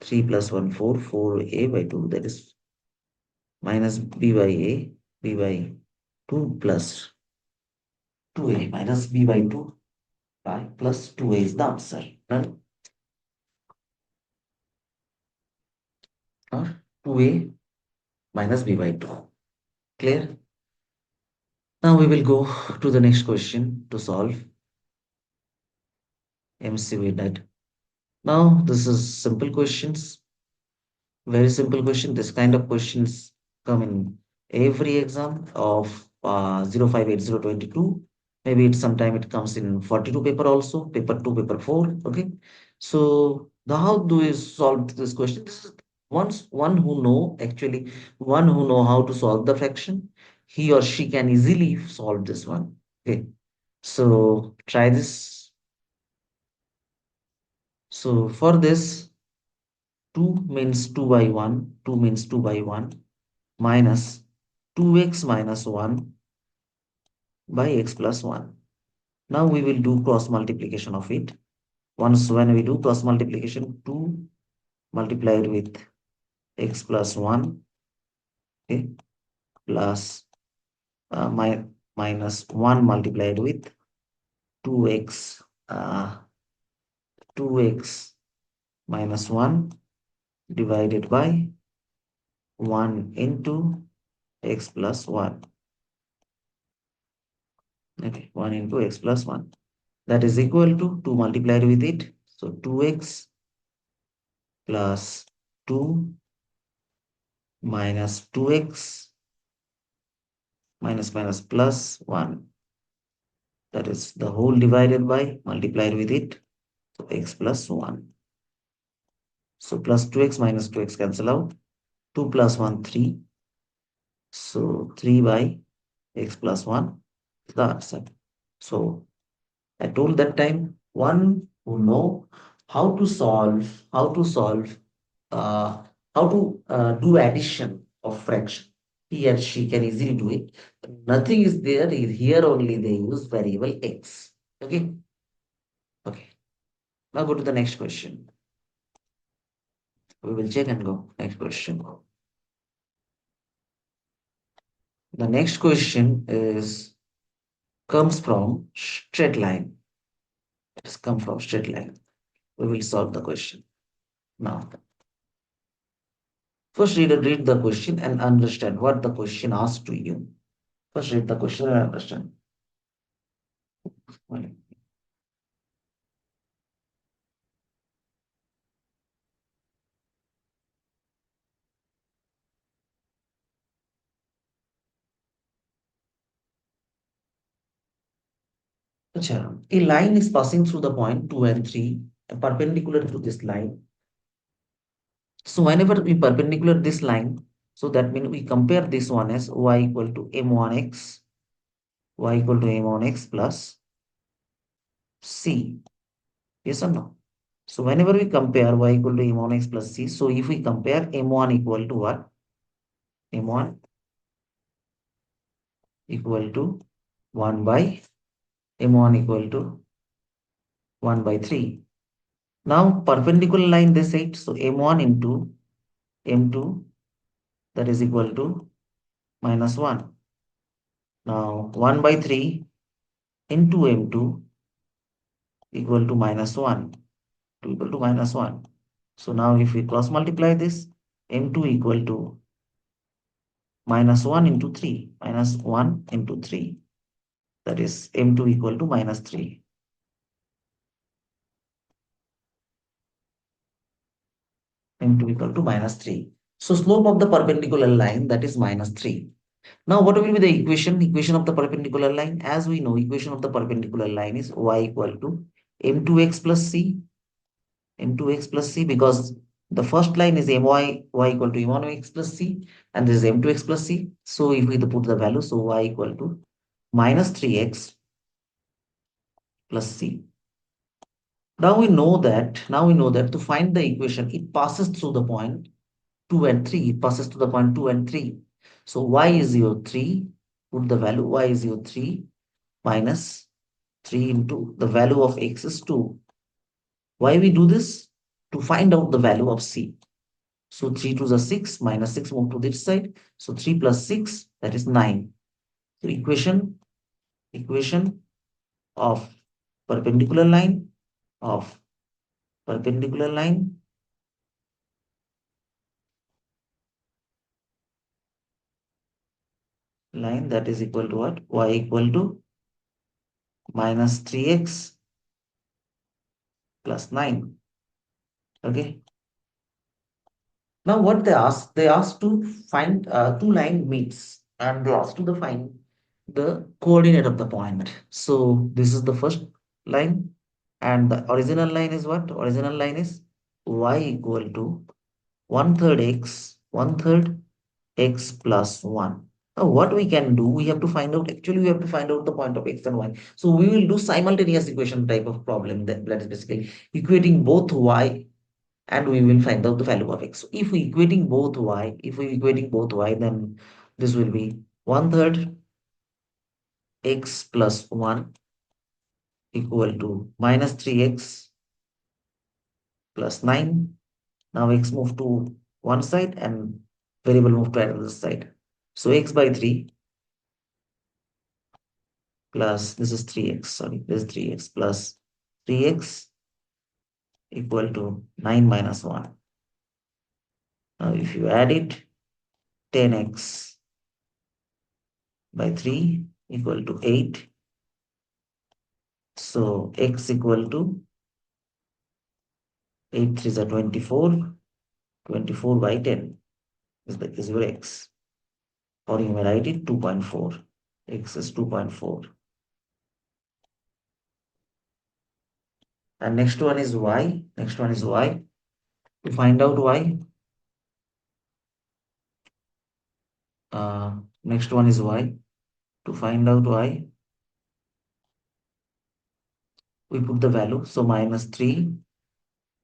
3 plus 1, 4, 4a by 2, that is minus b by a, b by 2 plus 2a minus b by 2 by plus 2a is the answer. Right? Or 2a minus b by 2. Clear? Now we will go to the next question to solve MCV net. Now this is simple questions, very simple question. This kind of questions come in every exam of 058022. Maybe it sometime it comes in 42 paper also, paper 2, paper 4. Okay. So the how do we solve this question? This is once one who know, actually one who know how to solve the fraction, he or she can easily solve this one. Okay. So try this. So for this, 2 means 2 by 1, 2 means 2 by 1, minus 2x minus 1 by x plus 1. Now we will do cross multiplication of it. Once when we do cross multiplication, 2 multiplied with x plus 1, okay, plus minus 1 multiplied with 2x, 2x minus 1 divided by 1 into x plus 1. Okay, 1 into x plus 1. That is equal to 2 multiplied with it. So 2x plus 2 minus 2x minus minus plus 1. That is the whole divided by multiplied with it. So x plus 1. So plus 2x minus 2x cancel out. 2 plus 1, 3. So 3 by x plus 1 is the answer. So I told that time, one who know how to solve, uh, how to do addition of fraction, he or she can easily do it. Nothing is there. Here only they use variable x. Okay. Okay. Now go to the next question. We will check and go. Next question. The next question is comes from straight line. It has come from straight line. We will solve the question now. First, read the question and understand what the question asks to you. First, read the question and understand. Achha, a line is passing through the point 2 and 3, perpendicular to this line. So whenever we perpendicular this line, so that means we compare this one as y equal to m1x, y equal to m1x plus c. Yes or no? So whenever we compare y equal to m1x plus c, so if we compare m1 equal to what? M1 equal to 1 by m1 equal to 1 by 3. Now perpendicular line they said, so m1 into m2, that is equal to minus 1. Now 1 by 3 into m2 equal to minus 1, 2 equal to minus 1. So now if we cross multiply this, m2 equal to minus 1 into 3, minus 1 into 3, that is m2 equal to minus 3. M2 equal to minus 3. So slope of the perpendicular line, that is minus 3. Now what will be the equation? Equation of the perpendicular line. As we know, equation of the perpendicular line is y equal to m2x plus c. m2x plus c, because the first line is y equal to m1x plus c, and this is m2x plus c. So if we put the value, so y equal to minus 3x plus c. Now we know that to find the equation, it passes through the point 2 and 3. It passes to the point 2 and 3. So y is your 3. Put the value, y is your 3 minus 3 into the value of x is 2. Why we do this? To find out the value of c. So 3 to the 6, minus 6 move to this side. So 3 plus 6, that is 9. So equation of perpendicular line of perpendicular line that is equal to what? Y equal to minus 3x plus 9. Okay. Now what they asked to find two line meets, and they asked to find the coordinate of the point. So this is the first line, and the original line is what? Original line is y equal to 1/3 x plus 1. Now what we can do, we have to find out, actually we have to find out the point of x and y. So we will do simultaneous equation type of problem, that is basically equating both y and we will find out the value of x. So if we equating both y, then this will be 1/3 x plus 1 equal to minus 3x plus 9. Now x move to one side and variable move to another side. So x by 3 plus this is 3x, sorry, this is 3x plus 3x equal to 9 minus 1. Now if you add it, 10x by 3 equal to 8. So x equal to 8 3 is a 24. 24 by 10 is your x. Or you may write it 2.4. X is 2.4. And next one is y. Next one is y. To find out y, next one is y. To find out y, we put the value. So minus 3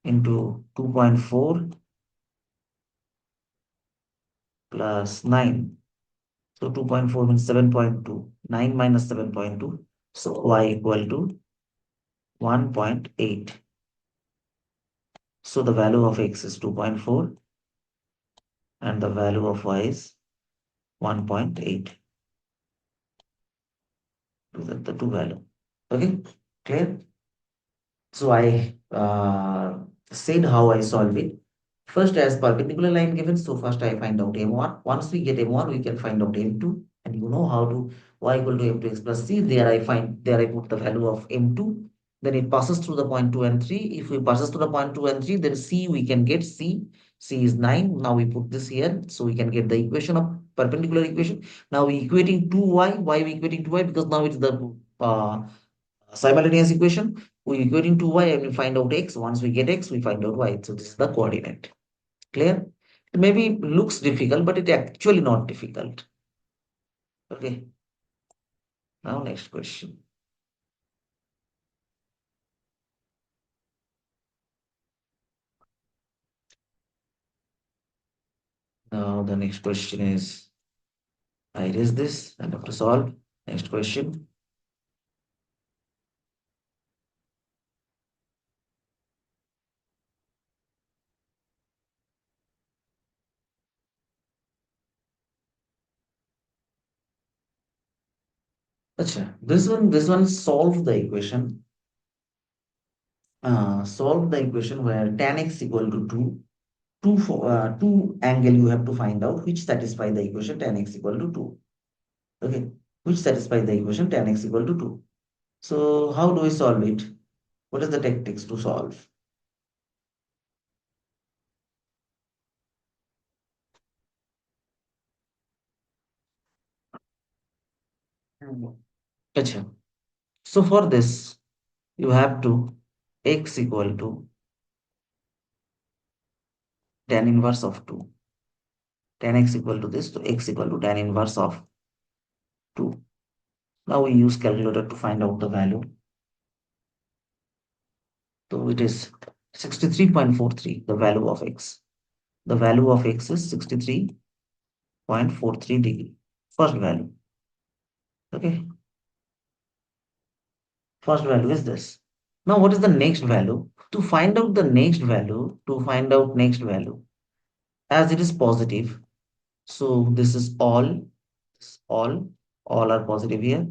into 2.4 plus 9. So 2.4 means 7.2. 9 minus 7.2. So y equal to 1.8. So the value of x is 2.4 and the value of y is 1.8. These are the two value. Okay, clear? So I said how I solve it. First, as perpendicular line given, so first I find out m1. Once we get m1, we can find out m2. And you know how to y equal to m2 x plus c. There I put the value of m2. Then it passes through the point 2 and 3. If we passes through the point 2 and 3, then c we can get c. C is 9. Now we put this here. So we can get the equation of perpendicular equation. Now we equating 2y. Why we equating 2y? Because now it's the simultaneous equation. We equating 2y and we find out x. Once we get x, we find out y. So this is the coordinate. Clear? It maybe looks difficult, but it actually not difficult. Okay. Now next question. Now the next question is, I erase this and have to solve. Next question. Achha, this one solve the equation. Solve the equation where tan x equal to 2. Two angle you have to find out which satisfy the equation tan x equal to 2. Okay, which satisfy the equation tan x equal to 2. So how do we solve it? What is the tactics to solve? Achha. So for this, you have to x equal to tan inverse of 2. Tan x equal to this, so x equal to tan inverse of 2. Now we use calculator to find out the value. So it is 63.43, the value of x. The value of x is 63.43 degree. First value. Okay. First value is this. Now what is the next value? To find out the next value, as it is positive, so this is all are positive here.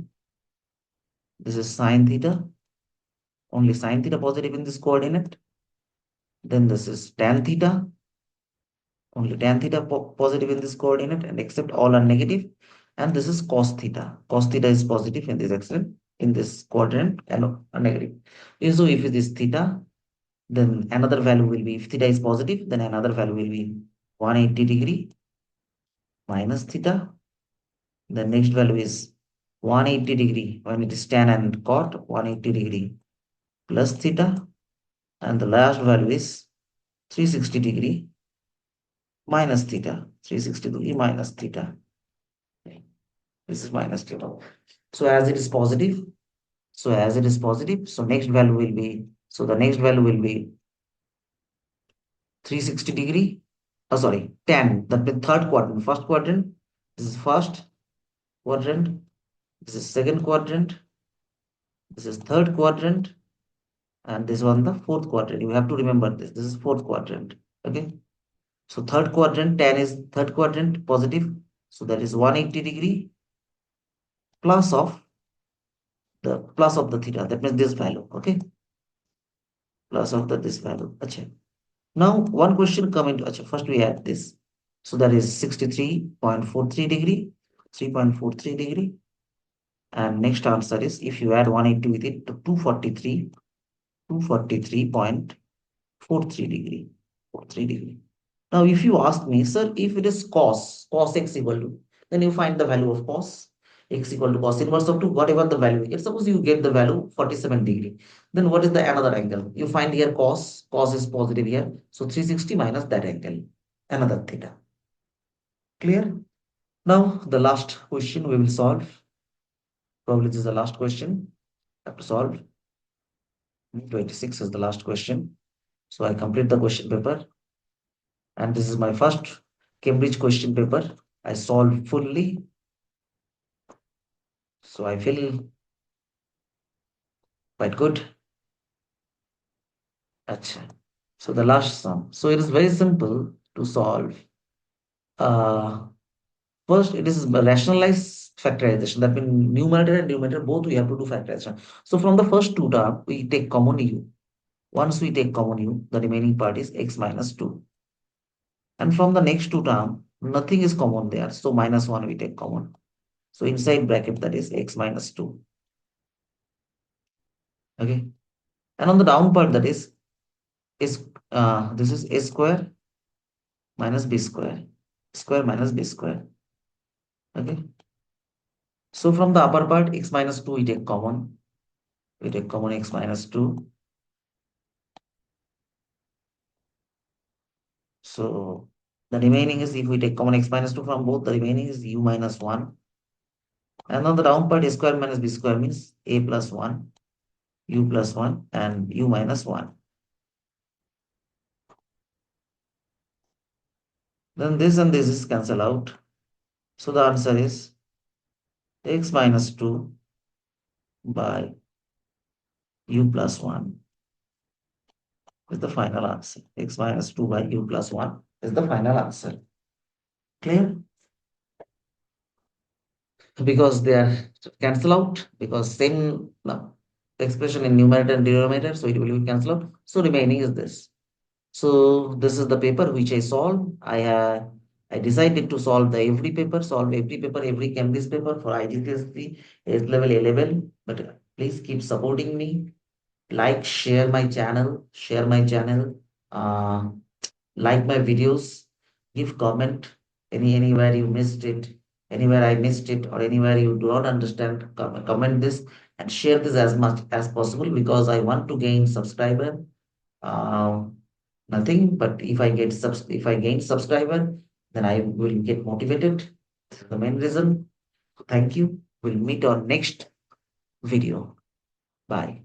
This is sine theta, only sine theta positive in this coordinate. Then this is tan theta, only tan theta positive in this coordinate, and except all are negative. And this is cos theta. Cos theta is positive in this extent, in this quadrant, and a negative. So if it is theta, then another value will be, if theta is positive, then another value will be 180 degree minus theta. The next value is 180 degree when it is tan and cot, 180 degree plus theta. And the last value is 360 degree minus theta. 360 degree minus theta. This is minus theta. So as it is positive, so next value will be, so the next value will be 360 degree. Oh, sorry, tan. That means third quadrant. First quadrant. This is first quadrant. This is second quadrant. This is third quadrant. And this one, the fourth quadrant. You have to remember this. This is fourth quadrant. Okay. So third quadrant, tan is third quadrant positive. So that is 180 degree plus of the theta. That means this value. Okay. Plus of this value. Achha. Now one question come into achha. First we add this. So that is 63.43 degree. 3.43 degree. And next answer is if you add 180 with it to 243.43 degree. 43 degree. Now, if you ask me, sir, if it is cos x equal to, then you find the value of cos x equal to cos inverse of 2, whatever the value. Let's suppose you get the value 47 degree. Then what is the another angle? You find here cos is positive here. So 360 minus that angle, another theta. Clear? Now, the last question we will solve. Probably this is the last question. Have to solve. 26 is the last question. So I complete the question paper. And this is my first Cambridge question paper. I solved fully. So I feel quite good. Achha. So the last sum. So it is very simple to solve. Uh, First, it is rationalized factorization. That means numerator and denominator both we have to do factorization. So from the first two term, we take common u. Once we take common u, the remaining part is x minus 2. And from the next two term, nothing is common there. So minus 1 we take common. So inside bracket that is x minus 2. Okay. And on the down part that is this is a square minus b square. Square minus b square. Okay. So from the upper part x minus 2 we take common. We take common x minus 2. So the remaining is if we take common x minus 2 from both, the remaining is u minus 1. And on the down part a square minus b square means a plus 1, u plus 1 and u minus 1. Then this and this is cancelled out. So the answer is x minus 2 by u plus 1 is the final answer. X minus 2 by u plus 1 is the final answer. Clear? Because they are cancel out because same no, expression in numerator and denominator, so it will be cancel out. So remaining is this. So this is the paper which I solved. I decided to solve solve every paper, every Cambridge paper for IGCSE age level A level. But please keep supporting me. Like, share my channel, uh, like my videos, give comment anywhere you missed it, anywhere I missed it, or anywhere you do not understand. Comment this and share this as much as possible because I want to gain subscriber. Um, Nothing, but if I gain subscriber, then I will get motivated. This is the main reason. Thank you. We'll meet on next video. Bye.